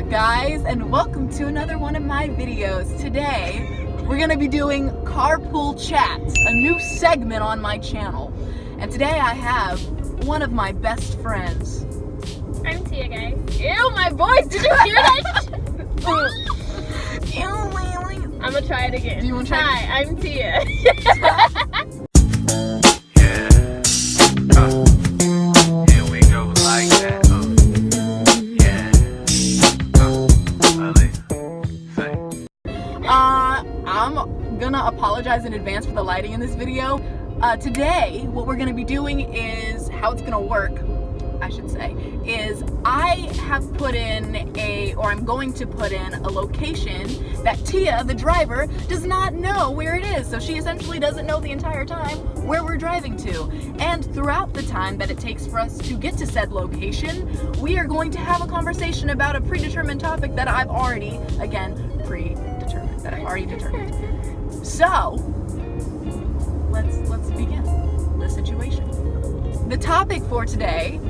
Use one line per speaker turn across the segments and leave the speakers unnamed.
Guys, and welcome to another one of my videos. Today we're gonna be doing Carpool Chats, a new segment on my channel. And today I have one of my best friends.
I'm Tia, guys. Ew, my voice! Did you hear that? I'm gonna try it again.
Do you want to try
Hi, I'm Tia.
Here we go like that.
I'm gonna apologize in advance for the lighting in this video. Today, what we're gonna be doing is, how it's gonna work, I should say, is I have put in I'm going to put in a location that Tia, the driver, does not know where it is. So she essentially doesn't know the entire time where we're driving to. And throughout the time that it takes for us to get to said location, we are going to have a conversation about a predetermined topic that I've already, determined. So, let's begin the situation. The topic for today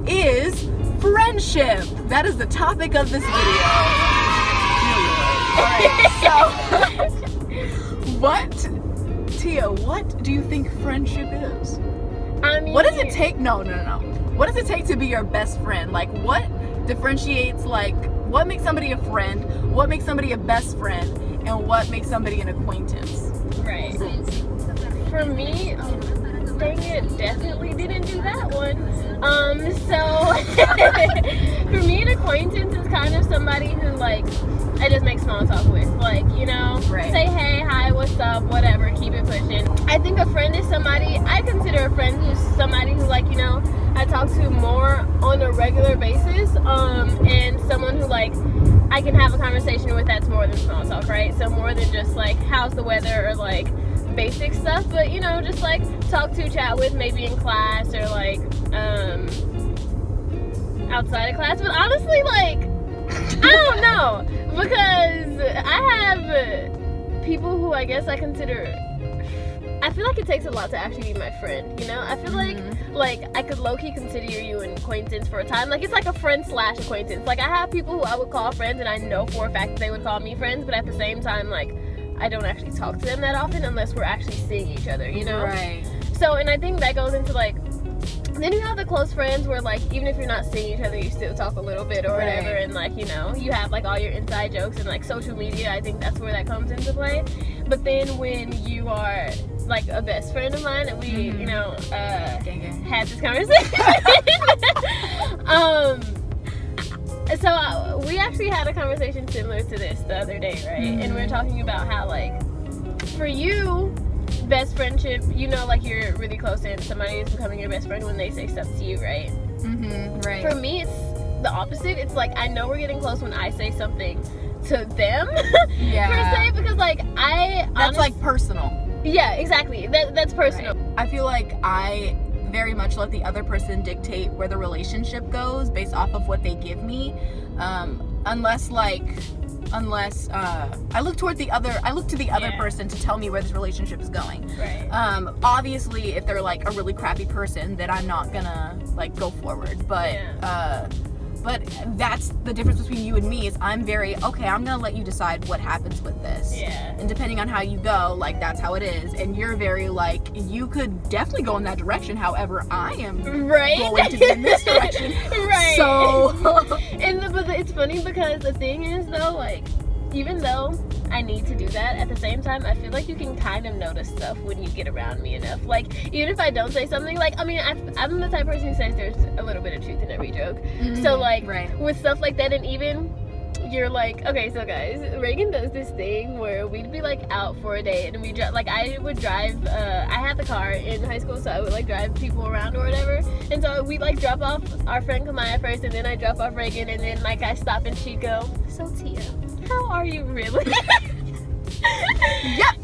is friendship. That is the topic of this video. Alright, so Tia, what do you think friendship is? What does it take? No. What does it take to be your best friend? Like, what differentiates, what makes somebody a friend, what makes somebody a best friend, and what makes somebody an acquaintance?
Right. For me, dang it, definitely didn't do that one. For me, an acquaintance is kind of somebody who, I just make small talk with.
Right.
Say hey, hi, what's up, whatever, keep it pushing. I think a friend is somebody, I consider a friend who's somebody who, I talk to more on a regular basis, and someone who, I can have a conversation with that's more than small talk, right? So more than just, how's the weather, or, basic stuff, but, just, talk to, chat with, maybe in class, or, outside of class. But honestly, I don't know, because I have people who I guess I consider, I feel like it takes a lot to actually be my friend, I feel like I could low-key consider you an acquaintance for a time. It's like a friend/acquaintance. I have people who I would call friends, and I know for a fact that they would call me friends, but at the same time, I don't actually talk to them that often unless we're actually seeing each other,
Right.
So, and I think that goes into, then you have the close friends where, even if you're not seeing each other, you still talk a little bit or whatever, and, you have, all your inside jokes and, social media. I think that's where that comes into play. But then when you are, a best friend of mine, and we, had this conversation. So we actually had a conversation similar to this the other day, right? And we were talking about how, for you, best friendship, you're really close and somebody is becoming your best friend when they say stuff to you, right?
Right.
For me, it's the opposite. It's I know we're getting close when I say something to them,
Yeah.
per se, because
That's personal.
Yeah, exactly. That's personal.
Right. I feel like I very much let the other person dictate where the relationship goes based off of what they give me, unless I look to the other person to tell me where this relationship is going.
Right.
Obviously, if they're a really crappy person, then I'm not gonna go forward. But but that's the difference between you and me, is I'm very, okay, I'm gonna let you decide what happens with this.
Yeah.
And depending on how you go, that's how it is. And you're very you could definitely go in that direction, however I am
Right.
going to be in this direction.
Right.
So
but it's funny because the thing is though, even though I need to do that, at the same time, I feel like you can kind of notice stuff when you get around me enough. Even if I don't say something, I'm the type of person who says there's a little bit of truth in every joke. So,
right.
with stuff like that, and even you're okay, so guys, Reagan does this thing where we'd be out for a day, and we I would drive, I had the car in high school, so I would drive people around or whatever, and so we drop off our friend Kamaya first, and then I drop off Reagan, and then I stop and she'd go, so Tia, how are you really?
Yep.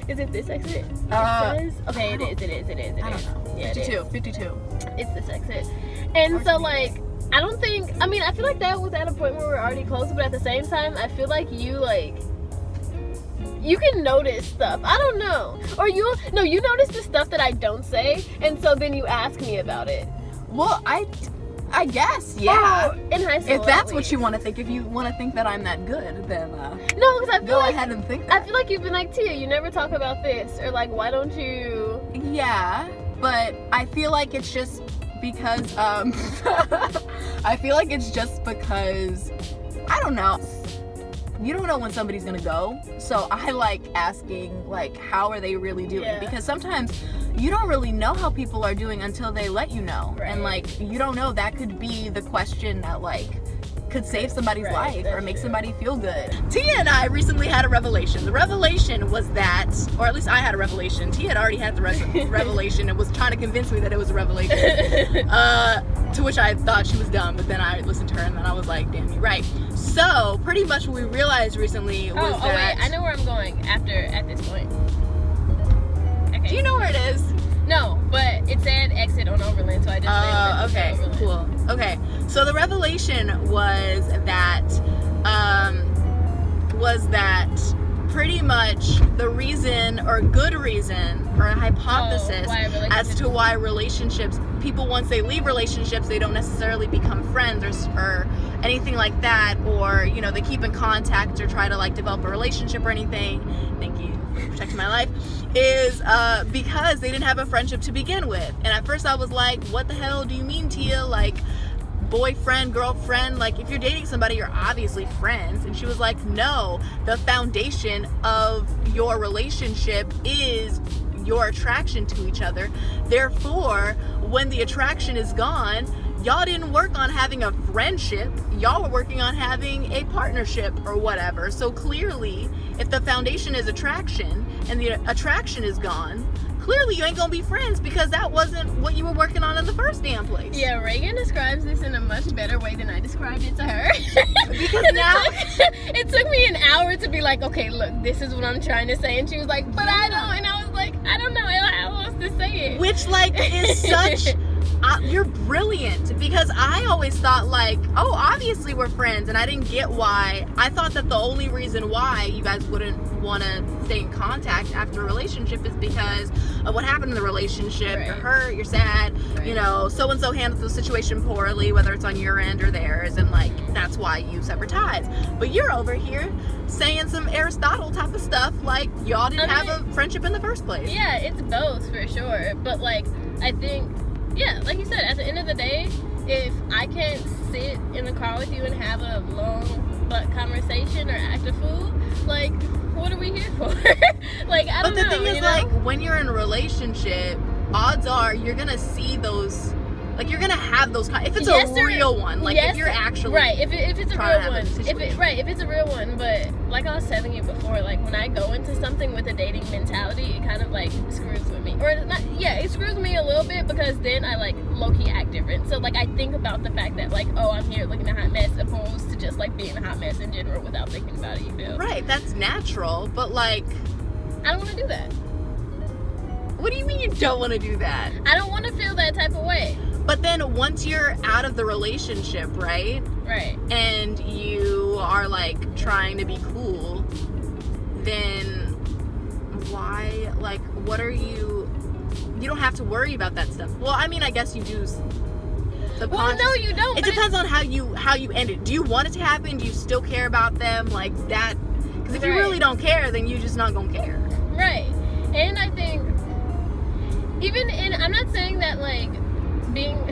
Is it this exit? Okay, it is.
I don't know.
Yeah,
52.
It's this exit. And so I don't think, I feel like that was at a point where we're already close, but at the same time, I feel like you you can notice stuff. I don't know. Or you notice the stuff that I don't say, and so then you ask me about it.
Well, I guess, yeah.
Oh, in high school.
If that's
at
what you
least.
want to think, if you want to think that I'm that good, then
No, because I feel
go
like
ahead and think
I
that.
feel like you've been like, Tia, you never talk about this, or like, why don't you?
Yeah, but I feel like it's just because I feel like it's just because I don't know. You don't know when somebody's gonna go, so I like asking like how are they really doing,
Yeah.
because sometimes you don't really know how people are doing until they let you know.
Right.
And like you don't know, that could be the question that like could save somebody's
Right,
life or
that's
make
true.
somebody feel good. Tia and I recently had a revelation. The revelation was that, or at least I had a revelation. Tia had already had the revelation and was trying to convince me that it was a revelation. To which I thought she was dumb, but then I listened to her and then I was like, damn, you're right. So pretty much what we realized recently was
Oh
that.
wait, I know where I'm going at this point. Okay.
Do you know where it is?
No, but it said exit on Overland, so I just
Okay,
Overland.
cool. Okay, so the revelation was that pretty much the reason or good reason or a hypothesis
why a relationship-
as to why relationships, people once they leave relationships, they don't necessarily become friends or anything like that, or you know, they keep in contact or try to like develop a relationship or anything. Thank you for protecting my life. Is because they didn't have a friendship to begin with. And at first I was like, what the hell do you mean, Tia? Like, boyfriend, girlfriend, like if you're dating somebody, you're obviously friends. And she was like, no, the foundation of your relationship is your attraction to each other. Therefore, when the attraction is gone, y'all didn't work on having a friendship, y'all were working on having a partnership or whatever. So clearly, if the foundation is attraction and the attraction is gone, clearly you ain't gonna be friends, because that wasn't what you were working on in the first damn place.
Yeah, Reagan describes this in a much better way than I described it to her.
Because now
it took me an hour to be like, okay, look, this is what I'm trying to say, and she was like, but I don't, and I was like, I don't know how else to say it.
which like is such you're brilliant, because I always thought like, oh, obviously we're friends, and I didn't get why. I thought that the only reason why you guys wouldn't want to stay in contact after a relationship is because of what happened in the relationship.
Right.
You're hurt, you're sad,
Right.
you know, so and so handled the situation poorly, whether it's on your end or theirs, and like that's why you sever ties. But you're over here saying some Aristotle type of stuff like y'all didn't
I mean,
have a friendship in the first place.
Yeah, it's both for sure. But like, I think, yeah, like you said, at the end of the day, if I can't sit in the car with you and have a long butt conversation or act a fool, like, what are we here for? Like, I don't know.
But the thing is,
you know?
like, when you're in a relationship, odds are you're gonna see those, like, you're gonna have those if it's
Yes,
a
or-
real one, like
yes,
if you're actually
right, if it's a
trying to
real
have a
one,
situation.
if it's a real one. But like I was telling you before, like when I go into something with a dating mentality, it kind of like screws with me, or not. Yeah, it screws me a little bit, because then I like low key act different. So like I think about the fact that like, oh, I'm here looking a hot mess, opposed to just like being a hot mess in general without thinking about it. You feel?
Right, that's natural, but like,
I don't want to do that.
what do you mean you don't want to do that?
I don't want to feel that type of way.
But then once you're out of the relationship, right,
Right.
and you are like trying to be cool, then why, like, what are you don't have to worry about that stuff. Well, I mean, I guess you do.
Well, no, you don't.
It
but
depends on how you end it. Do you want it to happen? Do you still care about them like that? Because if you
Right.
really don't care, then you're just not gonna care.
Right. And I think I'm not saying that like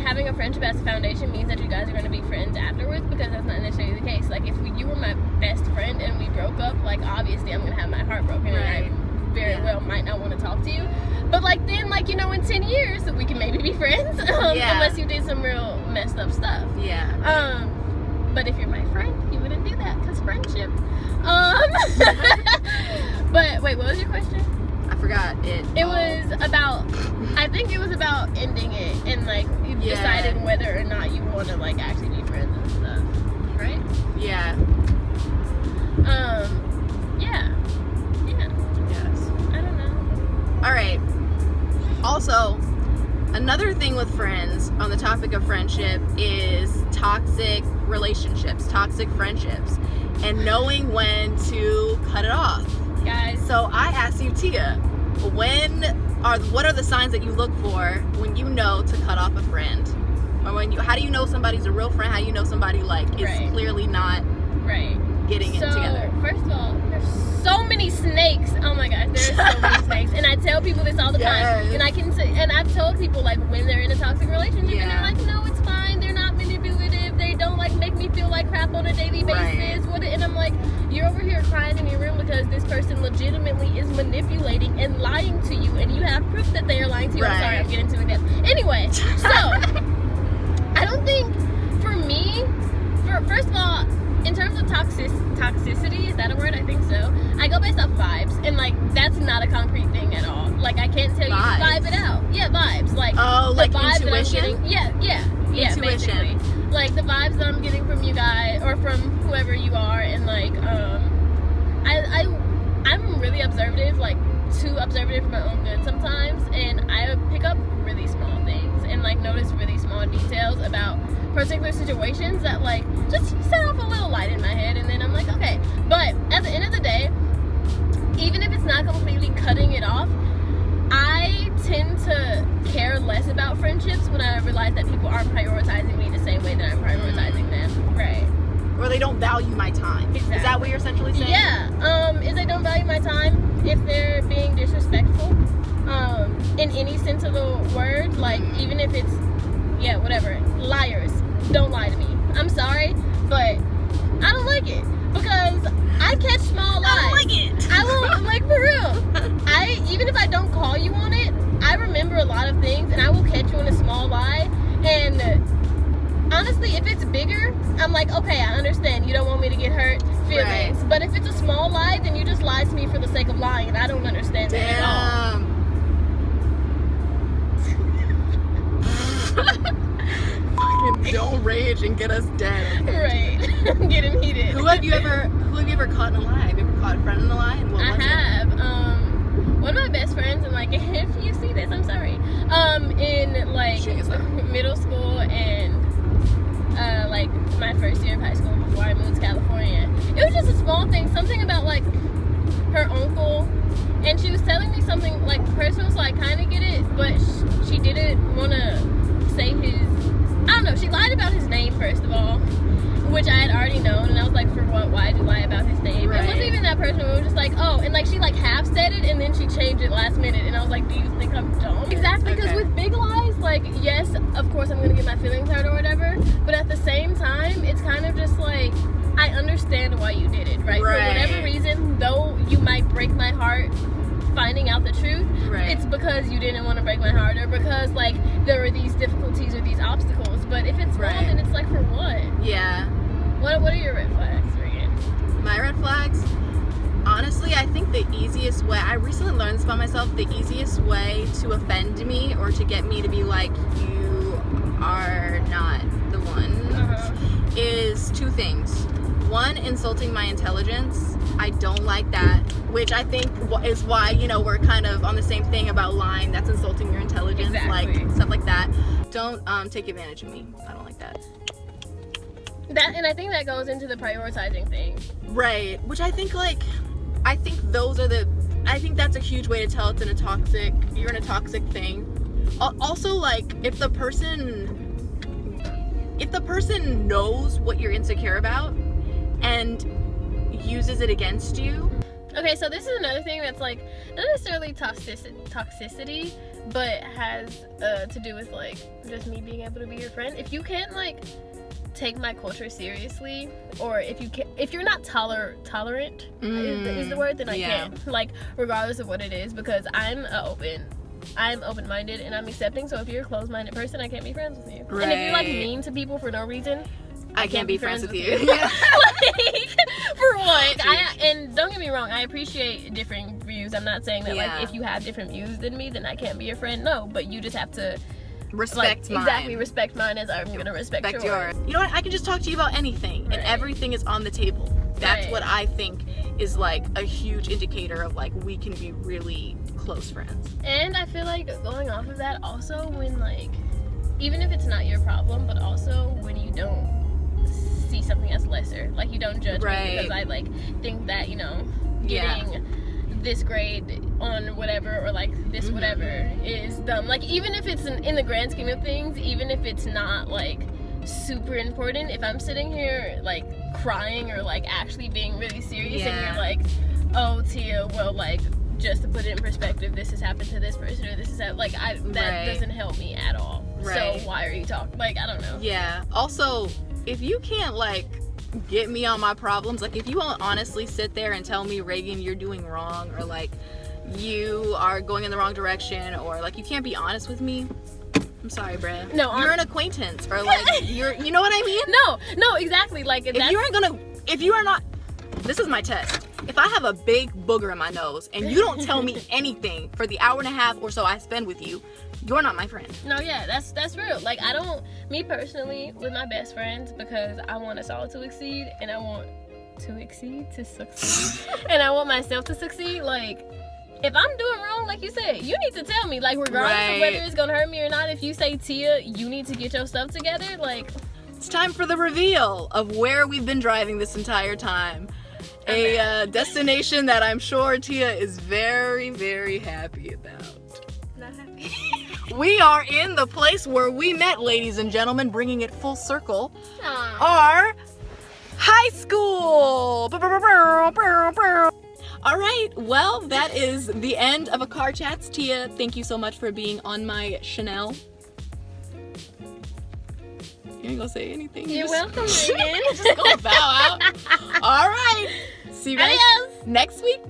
having a friendship as a foundation means that you guys are going to be friends afterwards, because that's not necessarily the case. Like if you were my best friend and we broke up, like obviously I'm going to have my heart broken, and I very well might not want to talk to you. But like then, like, you know, in 10 years we can maybe be friends, unless you did some real messed up stuff.
Yeah.
But if you're my friend, you wouldn't do that, because friendship. But wait, what was your question?
I forgot it.
It was about, I think it was about ending it and like deciding whether or not you want to like actually be friends and stuff, right?
Yeah.
Yeah.
Yes.
I don't know.
All right. Also, another thing with friends on the topic of friendship is toxic relationships, toxic friendships, and knowing when to cut it off.
Guys,
So I asked you, Tia, what are the signs that you look for when you know to cut off a friend? Or how do you know somebody's a real friend? How do you know somebody like is
Right.
clearly not
Right.
getting it together?
First of all, there's so many snakes. Oh my gosh, there's so many snakes. And I tell people this all the time.
Yes.
And I've told people like when they're in a toxic relationship and
Yeah.
they're like, no, it's fine. They're not manipulative. They don't like make me feel like crap on a daily basis.
Right.
And I'm like, you're over here crying in your room because this person legitimately is manipulating and lying to you, and you have proof that they are lying to you. I'm sorry,
Right.
I'm getting too in depth. Anyway, so I don't think for me, first of all, in terms of toxicity, is that a word? I think so. I go based off vibes, and like that's not a concrete thing at all. Like I can't tell you
Vibes.
vibe it out. Yeah, vibes. Like
Oh,
the
like
vibes
intuition?
that I'm getting. Yeah,
Intuition.
basically. Like the vibes that I'm getting from you guys or from whoever you are, and like I'm really observative, like too observative for my own good sometimes, and I pick up really small things and like notice really small details about particular situations that like just set off a little light in my head, and then I'm like, okay. But at the end of the day, even if it's not completely cutting it off, I tend to care less about friendships when I realize that people aren't prioritizing me the same way that I'm prioritizing them. Right.
Or they don't value my time.
Exactly.
Is that what you're essentially saying?
Yeah. If they don't value my time, if they're being disrespectful, in any sense of the word, like even if it's, yeah, whatever, liars, don't lie to me. I'm sorry, but I don't like it because I catch small lies.
I don't like it.
I won't, like, for real. Even if I don't call you on it, I remember a lot of things, and I will catch you in a small lie. And honestly, if it's bigger, I'm like, okay, I understand. You don't want me to get hurt feelings.
Right.
But if it's a small lie, then you just lied to me for the sake of lying, and I don't understand that at all.
Damn. Fucking don't rage and get us dead. Okay?
Right. I'm getting heated.
Who have you ever caught in a lie? Have you ever caught a friend in a lie? And what
I
was it?
have. One of my best friends, and like, if you see this, I'm sorry. In like
She is up.
middle school and like my first year of high school before I moved to California, it was just a small thing. Something about like her uncle, and she was telling me something like personal, so I kind of get it, but she didn't want to say his. I don't know. She lied about his name first of all, which I had already known, and I was like, for what? Why did you lie about his name?
Right.
It wasn't even that personal. It was just like, oh, and like she like half said it, and then she changed it last minute, and I was like, do you think I'm dumb? Exactly, because
Okay.
with big lies, like, yes, of course I'm gonna get my feelings hurt or whatever, but at the same time, it's kind of just like, I understand why you did it, right? For
Right.
whatever reason, though you might break my heart finding out the truth,
Right.
it's because you didn't want to break my heart, or because like there were these difficulties or these obstacles. But if it's wrong,
Right.
then it's like, for what?
Yeah.
What are your red flags, Regan?
My red flags? Honestly, I think the easiest way, I recently learned this about myself, the easiest way to offend me or to get me to be like, you are not the one, is two things. One, insulting my intelligence. I don't like that, which I think is why, you know, we're kind of on the same thing about lying. That's insulting your intelligence,
Exactly.
like stuff like that. Don't take advantage of me. I don't like that.
And I think that goes into the prioritizing thing.
Right, which I think I think that's a huge way to tell you're in a toxic thing. Also, like, if the person knows what you're insecure about and uses it against you.
Okay, so this is another thing that's like not necessarily toxicity, but has to do with like just me being able to be your friend. If you can't like take my culture seriously, or if you're not tolerant is the word, then I can't, like, regardless of what it is, because I'm open-minded and I'm accepting. So if you're a closed-minded person, I can't be friends with you.
Right.
And if you're like mean to people for no reason,
I can't be friends with you.
Like, for what? And don't get me wrong, I appreciate different views. I'm not saying that like if you have different views than me, then I can't be your friend. No, but you just have to
Respect mine.
Exactly, respect mine as I'm gonna respect yours.
You know what? I can just talk to you about anything, and everything is on the table. That's what I think is like a huge indicator of like we can be really close friends.
And I feel like going off of that, also when like, even if it's not your problem, but also when you don't see something as lesser, like you don't judge me because I like think that, you know, getting this grade on whatever, or like this whatever is dumb. Like, even if it's in the grand scheme of things, even if it's not like super important, if I'm sitting here like crying or like actually being really serious, and you're like, oh Tia, well, like, just to put it in perspective, this has happened to this person, or this is that doesn't help me at all. So why are you talking? Like, I don't know.
Yeah. Also, if you can't like get me on my problems, like if you won't honestly sit there and tell me, Reagan, you're doing wrong, or like you are going in the wrong direction, or like you can't be honest with me, I'm sorry, bruh.
No,
you're an acquaintance, or like you know what I mean?
No, exactly. Like,
if you are not, this is my test. If I have a big booger in my nose and you don't tell me anything for the hour and a half or so I spend with you, you're not my friend.
No, yeah, that's real. Like, I don't, me personally, with my best friends, because I want us all to succeed, and I want to succeed, and I want myself to succeed. Like, if I'm doing wrong, like you said, you need to tell me. Like, regardless of whether it's gonna hurt me or not. If you say, Tia, you need to get your stuff together, like,
it's time for the reveal of where we've been driving this entire time. A destination that I'm sure Tia is very, very happy about.
not happy.
We are in the place where we met, ladies and gentlemen, bringing it full circle.
Aww.
Our high school. All right, well, that is the end of A Car Chats. Tia, thank you so much for being on my Chanel. You ain't gonna say anything?
You're welcome, Megan.
Just gonna bow out. All right, see you guys
Adios.
next week.